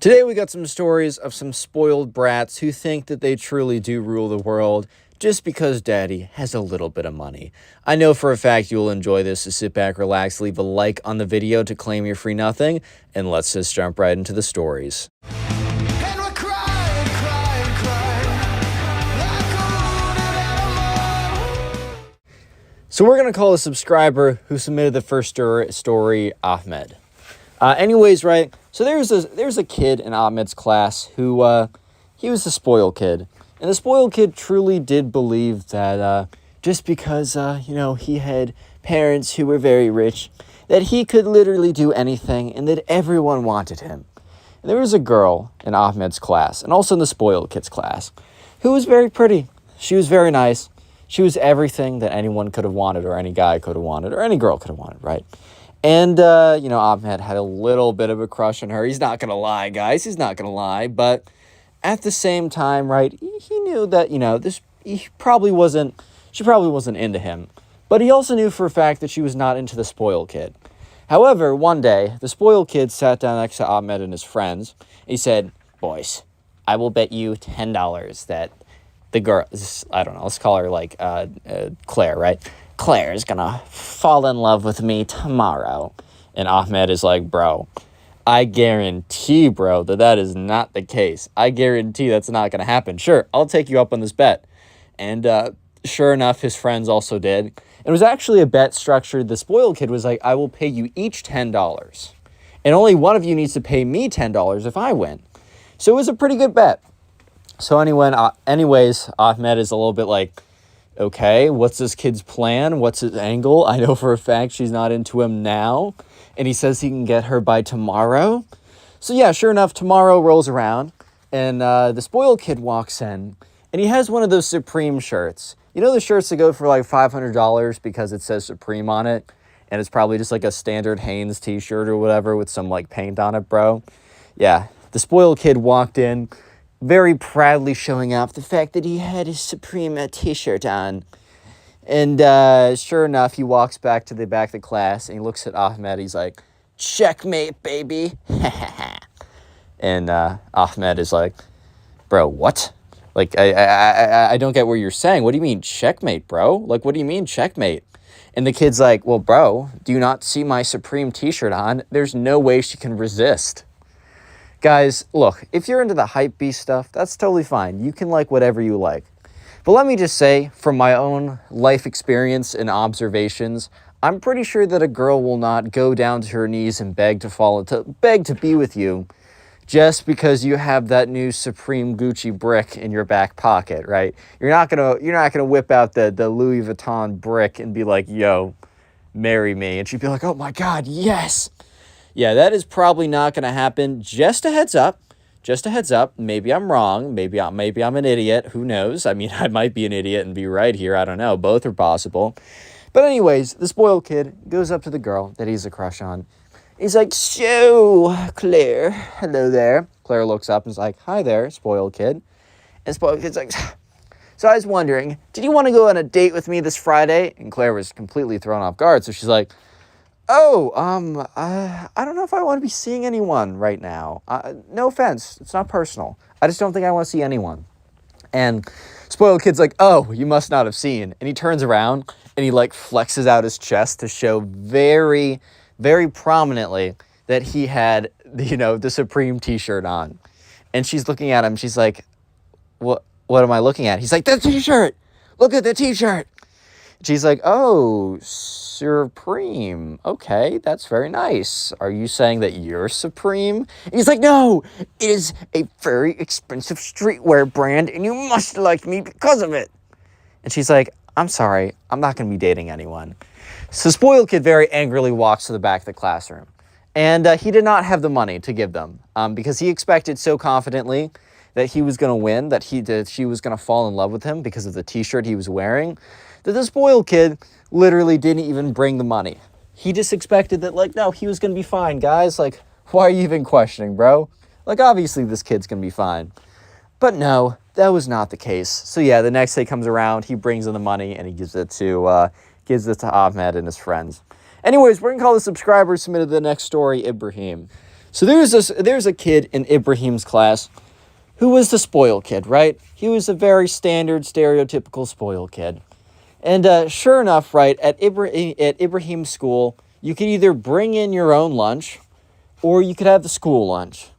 Today we got some stories of some spoiled brats who think that they truly do rule the world just because daddy has a little bit of money. I know for a fact you'll enjoy this, so sit back, relax, leave a like on the video to claim your free nothing, and let's just jump right into the stories. So we're going to call a subscriber who submitted the first story Ahmed. Right? So there's a kid in Ahmed's class who, he was the spoiled kid. And the spoiled kid truly did believe that just because, he had parents who were very rich, that he could literally do anything and that everyone wanted him. And there was a girl in Ahmed's class, and also in the spoiled kid's class, who was very pretty. She was very nice. She was everything that anyone could have wanted, or any guy could have wanted, or any girl could have wanted, right? And, Ahmed had a little bit of a crush on her. He's not going to lie, guys. He's not going to lie. But at the same time, right, he knew that, she probably wasn't into him. But he also knew for a fact that she was not into the spoiled kid. However, one day, the spoiled kid sat down next to Ahmed and his friends. He said, "Boys, I will bet you $10 that the girl, I don't know, let's call her Claire, right? Claire is gonna fall in love with me tomorrow." And Ahmed is like, "Bro, I guarantee, bro, that is not the case. I guarantee that's not gonna happen. Sure, I'll take you up on this bet." And sure enough, his friends also did. It was actually a bet structured. The spoiled kid was like, "I will pay you each $10. And only one of you needs to pay me $10 if I win." So it was a pretty good bet. So anyways, Ahmed is a little bit like, okay, what's this kid's plan? What's his angle? I know for a fact she's not into him now. And he says he can get her by tomorrow. So yeah, sure enough, tomorrow rolls around. And the spoiled kid walks in. And he has one of those Supreme shirts. You know the shirts that go for like $500 because it says Supreme on it? And it's probably just like a standard Hanes t-shirt or whatever with some like paint on it, bro. Yeah, the spoiled kid walked in, very proudly showing off the fact that he had his Supreme t-shirt on. And sure enough, he walks back to the back of the class, and he looks at Ahmed. He's like, "Checkmate, baby." And Ahmed is like, "Bro, what? Like, I don't get what you're saying. What do you mean checkmate, bro? Like, what do you mean checkmate?" And the kid's like, "Well, bro, do you not see my Supreme t-shirt on? There's no way she can resist." Guys, look, if you're into the hype beast stuff, that's totally fine. You can like whatever you like. But let me just say, from my own life experience and observations, I'm pretty sure that a girl will not go down to her knees and beg to be with you just because you have that new Supreme Gucci brick in your back pocket, right? You're not gonna whip out the Louis Vuitton brick and be like, "Yo, marry me." And she'd be like, "Oh my God, yes." Yeah, that is probably not going to happen. Just a heads up. Maybe I'm wrong. Maybe I'm an idiot. Who knows? I mean, I might be an idiot and be right here. I don't know. Both are possible. But anyways, the spoiled kid goes up to the girl that he's a crush on. He's like, "So, Claire, hello there." Claire looks up and is like, "Hi there, spoiled kid." And spoiled kid's like, "So I was wondering, did you want to go on a date with me this Friday?" And Claire was completely thrown off guard. So she's like, "Oh, I don't know if I want to be seeing anyone right now. No offense, it's not personal. I just don't think I want to see anyone." And spoiled kid's like, "Oh, you must not have seen." And he turns around and he like flexes out his chest to show very, very prominently that he had, the Supreme t-shirt on. And she's looking at him. She's like, What am I looking at?" He's like, "The t-shirt. Look at the t-shirt." She's like, "Oh, Supreme. Okay, that's very nice. Are you saying that you're Supreme?" And he's like, "No, it is a very expensive streetwear brand, and you must like me because of it." And she's like, "I'm sorry, I'm not going to be dating anyone." So spoiled kid very angrily walks to the back of the classroom. And he did not have the money to give them because he expected so confidently that he was going to win, that she was going to fall in love with him because of the t-shirt he was wearing, that the spoiled kid literally didn't even bring the money. He just expected that, no, he was going to be fine, guys. Like, why are you even questioning, bro? Like, obviously this kid's going to be fine. But no, that was not the case. So yeah, the next day comes around, he brings in the money, and he gives it to Ahmed and his friends. Anyways, we're going to call the subscriber who submitted the next story Ibrahim. So there's a kid in Ibrahim's class who was the spoiled kid, right? He was a very standard, stereotypical spoiled kid. And sure enough, right, at Ibrahim's school, you could either bring in your own lunch or you could have the school lunch.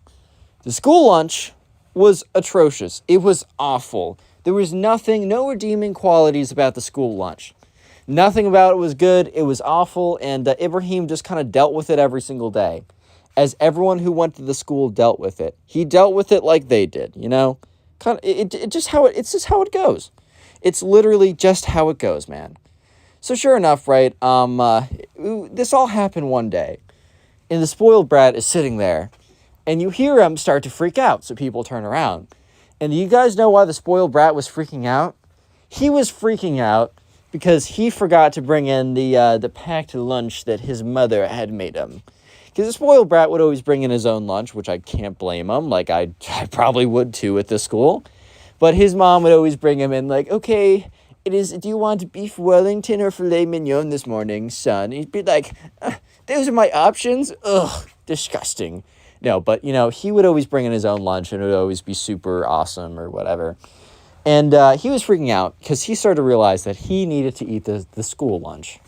The school lunch was atrocious. It was awful. There was no redeeming qualities about the school lunch. Nothing about it was good. It was awful, and Ibrahim just kind of dealt with it every single day, as everyone who went to the school dealt with it. He dealt with it like they did, you know? It's just how it goes. It's literally just how it goes, man. So sure enough, right, this all happened one day, and the spoiled brat is sitting there, and you hear him start to freak out, so people turn around. And do you guys know why the spoiled brat was freaking out? He was freaking out because he forgot to bring in the packed lunch that his mother had made him. Because the spoiled brat would always bring in his own lunch, which I can't blame him. Like, I probably would too at this school. But his mom would always bring him in like, okay, do you want beef Wellington or filet mignon this morning, son? He'd be like, those are my options? Ugh, disgusting. No, but, you know, he would always bring in his own lunch and it would always be super awesome or whatever. And he was freaking out because he started to realize that he needed to eat the school lunch.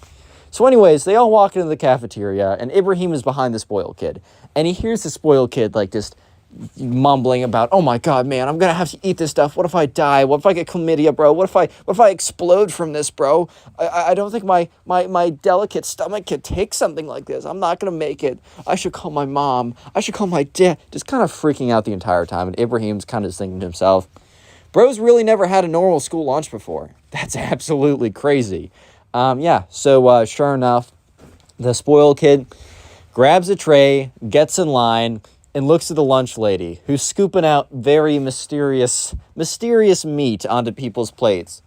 So anyways, they all walk into the cafeteria, and Ibrahim is behind the spoiled kid. And he hears the spoiled kid, like, just mumbling about, oh my God, man, I'm going to have to eat this stuff. What if I die? What if I get chlamydia, bro? What if I explode from this, bro? I don't think my delicate stomach could take something like this. I'm not going to make it. I should call my mom. I should call my dad. Just kind of freaking out the entire time. And Ibrahim's kind of thinking to himself, bro's really never had a normal school lunch before. That's absolutely crazy. So sure enough, the spoiled kid grabs a tray, gets in line, and looks at the lunch lady, who's scooping out very mysterious meat onto people's plates.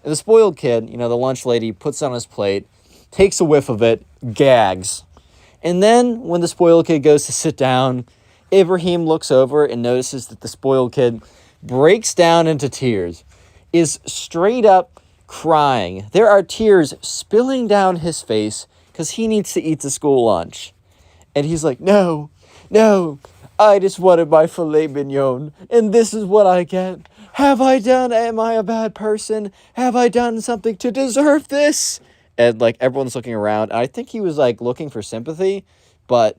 And the spoiled kid, you know, the lunch lady, puts on his plate, takes a whiff of it, gags. And then, when the spoiled kid goes to sit down, Ibrahim looks over and notices that the spoiled kid breaks down into tears, is straight up crying. There are tears spilling down his face because he needs to eat the school lunch. And he's like, no, I just wanted my filet mignon, and this is what I get. Am I a bad person? Have I done something to deserve this? And, like, everyone's looking around, and I think he was, like, looking for sympathy, but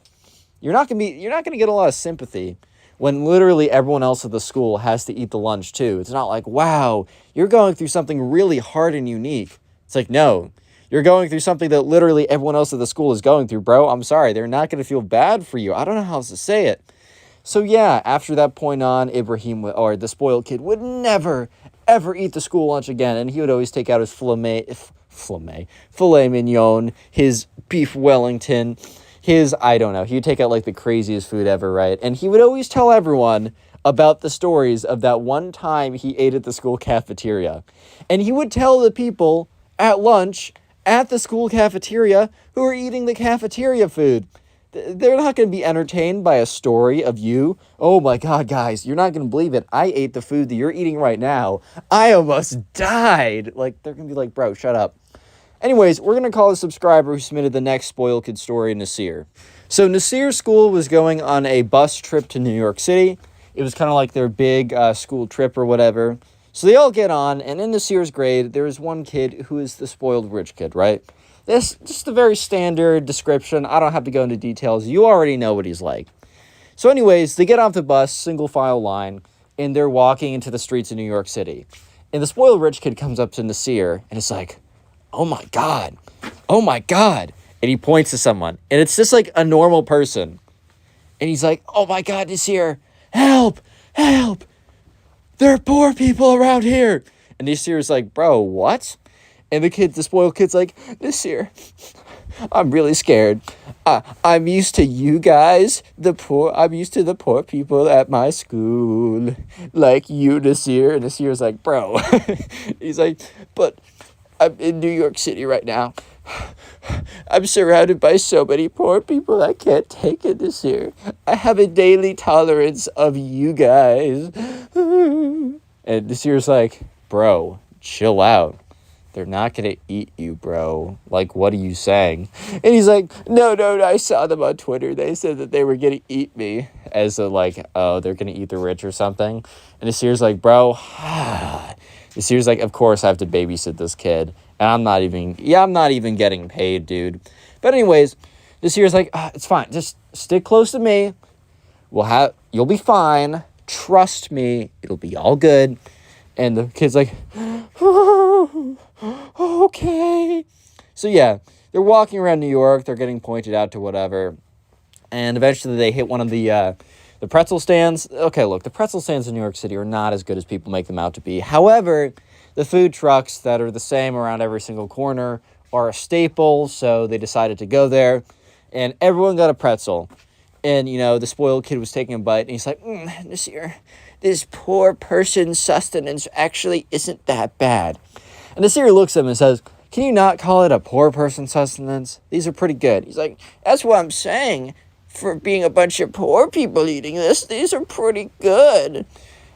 you're not gonna get a lot of sympathy when literally everyone else at the school has to eat the lunch too. It's not like, wow, you're going through something really hard and unique. It's like, no, you're going through something that literally everyone else at the school is going through, bro. I'm sorry, they're not going to feel bad for you. I don't know how else to say it. So yeah, after that point on, Ibrahim, or the spoiled kid, would never, ever eat the school lunch again, and he would always take out his filet mignon, his beef Wellington, I don't know, he would take out like the craziest food ever, right? And he would always tell everyone about the stories of that one time he ate at the school cafeteria. And he would tell the people at lunch at the school cafeteria who are eating the cafeteria food. They're not going to be entertained by a story of you. Oh my God, guys, you're not going to believe it. I ate the food that you're eating right now. I almost died. Like, they're going to be like, bro, shut up. Anyways, we're going to call a subscriber who submitted the next spoiled kid story, Nasir. So Nasir's school was going on a bus trip to New York City. It was kind of like their big school trip or whatever. So they all get on, and in Nasir's grade, there is one kid who is the spoiled rich kid, right? This just a very standard description. I don't have to go into details. You already know what he's like. So anyways, they get off the bus, single file line, and they're walking into the streets of New York City. And the spoiled rich kid comes up to Nasir, and it's like, oh my God. And he points to someone, and it's just like a normal person. And he's like, oh my God, Nasir, help. There are poor people around here. And Nasir's like, bro, what? And the spoiled kid's like, Nasir, I'm really scared. I'm used to you guys, I'm used to the poor people at my school. Like you, Nasir. And Nasir's like, bro. He's like, but I'm in New York City right now. I'm surrounded by so many poor people, I can't take it this year. I have a daily tolerance of you guys. And this year's like, bro, chill out. they're not going to eat you, bro. Like, what are you saying? And he's like, no, I saw them on Twitter. They said that they were going to eat me. As a, like, oh, they're going to eat the rich or something. And Nasir's like, bro, Nasir's like, of course I have to babysit this kid. And I'm not even getting paid, dude. But anyways, Nasir's like, it's fine. Just stick close to me. You'll be fine. Trust me. It'll be all good. And the kid's like, oh, okay. So yeah, they're walking around New York. They're getting pointed out to whatever. And eventually they hit one of the pretzel stands. Okay, look, the pretzel stands in New York City are not as good as people make them out to be. However, the food trucks that are the same around every single corner are a staple. So they decided to go there. And everyone got a pretzel. And, you know, the spoiled kid was taking a bite. And he's like, Nasir, this poor person's sustenance actually isn't that bad. And Nasir looks at him and says, can you not call it a poor person's sustenance? These are pretty good. He's like, that's what I'm saying. For being a bunch of poor people eating this, these are pretty good.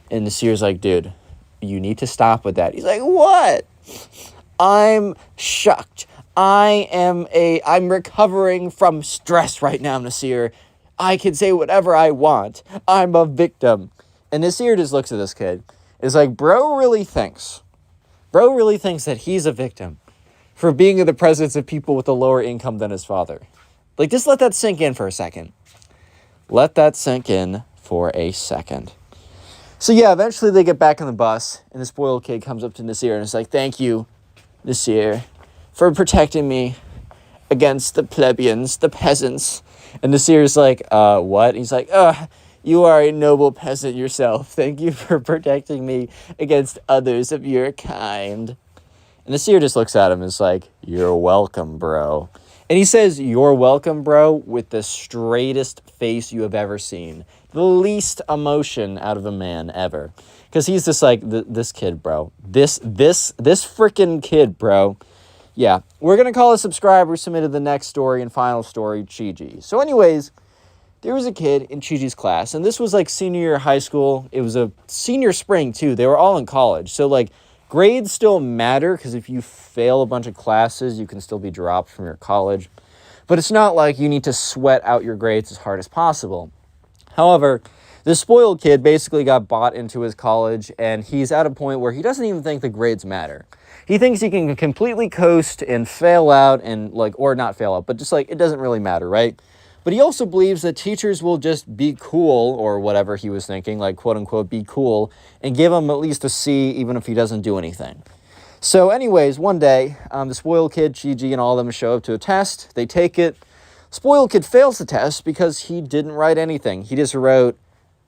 And Nasir's like, dude, you need to stop with that. He's like, what? I'm shocked. I'm recovering from stress right now, Nasir. I can say whatever I want. I'm a victim. And Nasir just looks at this kid. It's like, bro really thinks that he's a victim for being in the presence of people with a lower income than his father. Like, just let that sink in for a second. So yeah, eventually they get back on the bus, and the spoiled kid comes up to Nasir and is like, thank you, Nasir, for protecting me against the plebeians, the peasants. And Nasir's like, what? He's like, you are a noble peasant yourself. Thank you for protecting me against others of your kind. And Nasir just looks at him and is like, you're welcome, bro. And he says, you're welcome, bro, with the straightest face you have ever seen. The least emotion out of a man ever. Because he's just like, this kid, bro. This freaking kid, bro. Yeah, we're going to call a subscriber who submitted the next story and final story, Chiji. So anyways, there was a kid in Chiji's class, and this was like senior year of high school. It was a senior spring, too. They were all in college. So, like, grades still matter, because if you fail a bunch of classes, you can still be dropped from your college. But it's not like you need to sweat out your grades as hard as possible. However, the spoiled kid basically got bought into his college, and he's at a point where he doesn't even think the grades matter. He thinks he can completely coast and fail out and, like, or not fail out, but just, like, it doesn't really matter, right? But he also believes that teachers will just be cool, or whatever he was thinking, like, quote-unquote, be cool, and give him at least a C even if he doesn't do anything. So anyways, one day, the spoiled kid, Chiji, and all of them show up to a test. They take it. Spoiled kid fails the test because he didn't write anything. He just wrote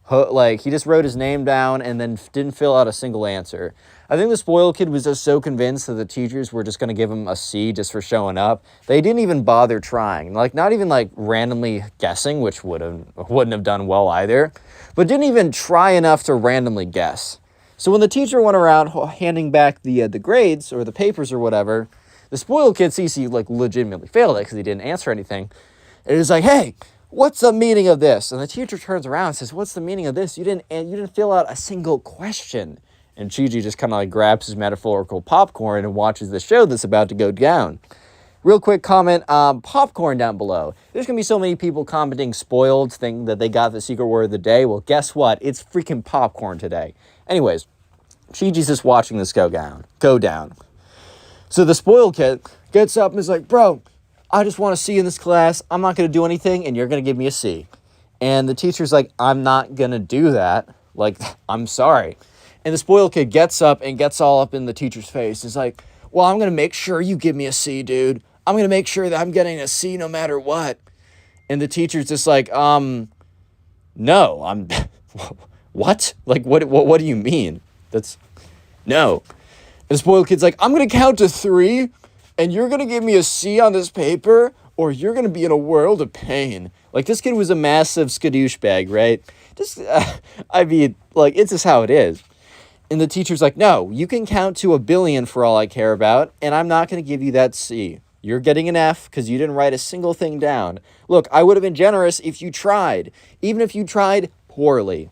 his name down and then didn't fill out a single answer. I think the spoiled kid was just so convinced that the teachers were just going to give him a C just for showing up. They didn't even bother trying. Like, not even, like, randomly guessing, which wouldn't have done well either. But didn't even try enough to randomly guess. So when the teacher went around handing back the grades or the papers or whatever, the spoiled kid sees he, like, legitimately failed it because he didn't answer anything. And he's like, hey, what's the meaning of this? And the teacher turns around and says, what's the meaning of this? You didn't fill out a single question. And Chiji just kind of like grabs his metaphorical popcorn and watches the show that's about to go down. Real quick comment, popcorn down below. There's going to be so many people commenting spoiled, thinking that they got the secret word of the day. Well, guess what? It's freaking popcorn today. Anyways, Chiji's just watching this go down. So the spoiled kid gets up and is like, bro, I just want to see in this class. I'm not going to do anything, and you're going to give me a C. And the teacher's like, I'm not going to do that. Like, I'm sorry. And the spoiled kid gets up and gets all up in the teacher's face. He's like, well, I'm going to make sure you give me a C, dude. I'm going to make sure that I'm getting a C no matter what. And the teacher's just like, no, I'm, what? Like, what do you mean? No. And the spoiled kid's like, I'm going to count to 3, and you're going to give me a C on this paper, or you're going to be in a world of pain. Like, this kid was a massive skadoosh bag, right? Just, it's just how it is. And the teacher's like, no, you can count to 1 billion for all I care about, and I'm not going to give you that C. You're getting an F because you didn't write a single thing down. Look, I would have been generous if you tried, even if you tried poorly.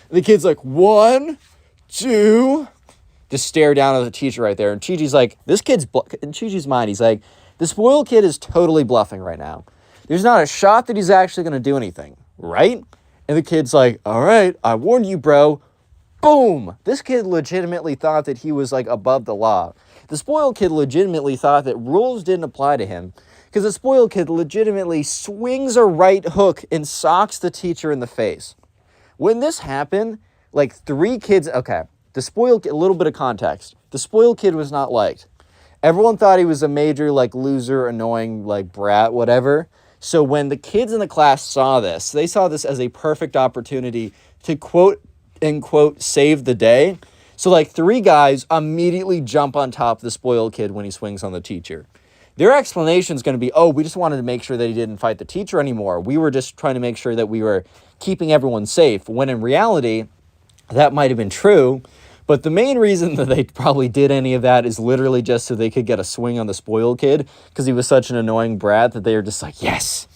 And the kid's like, 1, 2. just stare down at the teacher right there. And Chi-Chi's like, in Chi-Chi's mind, he's like, the spoiled kid is totally bluffing right now. There's not a shot that he's actually going to do anything, right? And the kid's like, all right, I warned you, bro. Boom! This kid legitimately thought that he was like above the law. The spoiled kid legitimately thought that rules didn't apply to him because the spoiled kid legitimately swings a right hook and socks the teacher in the face. When this happened, like 3 kids, okay, the spoiled kid, a little bit of context. The spoiled kid was not liked. Everyone thought he was a major like loser, annoying, like brat, whatever. So when the kids in the class saw this, they saw this as a perfect opportunity to quote unquote save the day. So like 3 guys immediately jump on top of the spoiled kid when he swings on the teacher. Their explanation is going to be, oh, we just wanted to make sure that he didn't fight the teacher anymore. We were just trying to make sure that we were keeping everyone safe. When in reality, that might have been true. But the main reason that they probably did any of that is literally just so they could get a swing on the spoiled kid because he was such an annoying brat that they were just like, yes,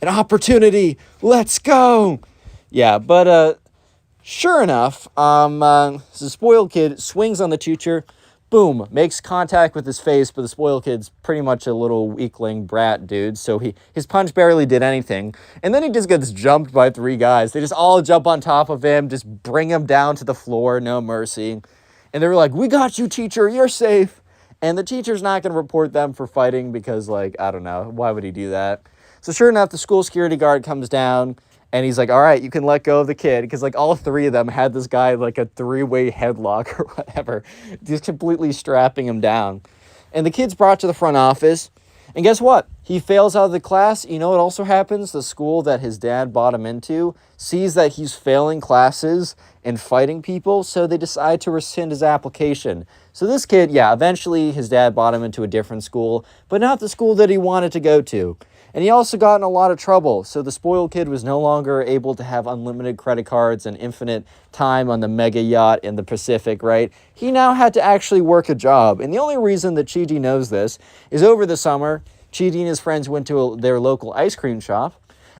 an opportunity, let's go. Yeah, but sure enough, the spoiled kid swings on the teacher, boom, makes contact with his face, but the spoiled kid's pretty much a little weakling brat dude, so his punch barely did anything. And then he just gets jumped by 3 guys. They just all jump on top of him, just bring him down to the floor, no mercy. And they were like, we got you, teacher, you're safe. And the teacher's not going to report them for fighting because, like, I don't know, why would he do that? So sure enough, the school security guard comes down, and he's like, all right, you can let go of the kid. Because, like, all 3 of them had this guy, like, a 3-way headlock or whatever. Just completely strapping him down. And the kid's brought to the front office. And guess what? He fails out of the class. You know what also happens? The school that his dad bought him into sees that he's failing classes and fighting people. So they decide to rescind his application. So this kid, yeah, eventually his dad bought him into a different school. But not the school that he wanted to go to. And he also got in a lot of trouble, so the spoiled kid was no longer able to have unlimited credit cards and infinite time on the mega yacht in the Pacific, right? He now had to actually work a job. And the only reason that Chi-Chi knows this is over the summer, Chi-Chi and his friends went to their local ice cream shop,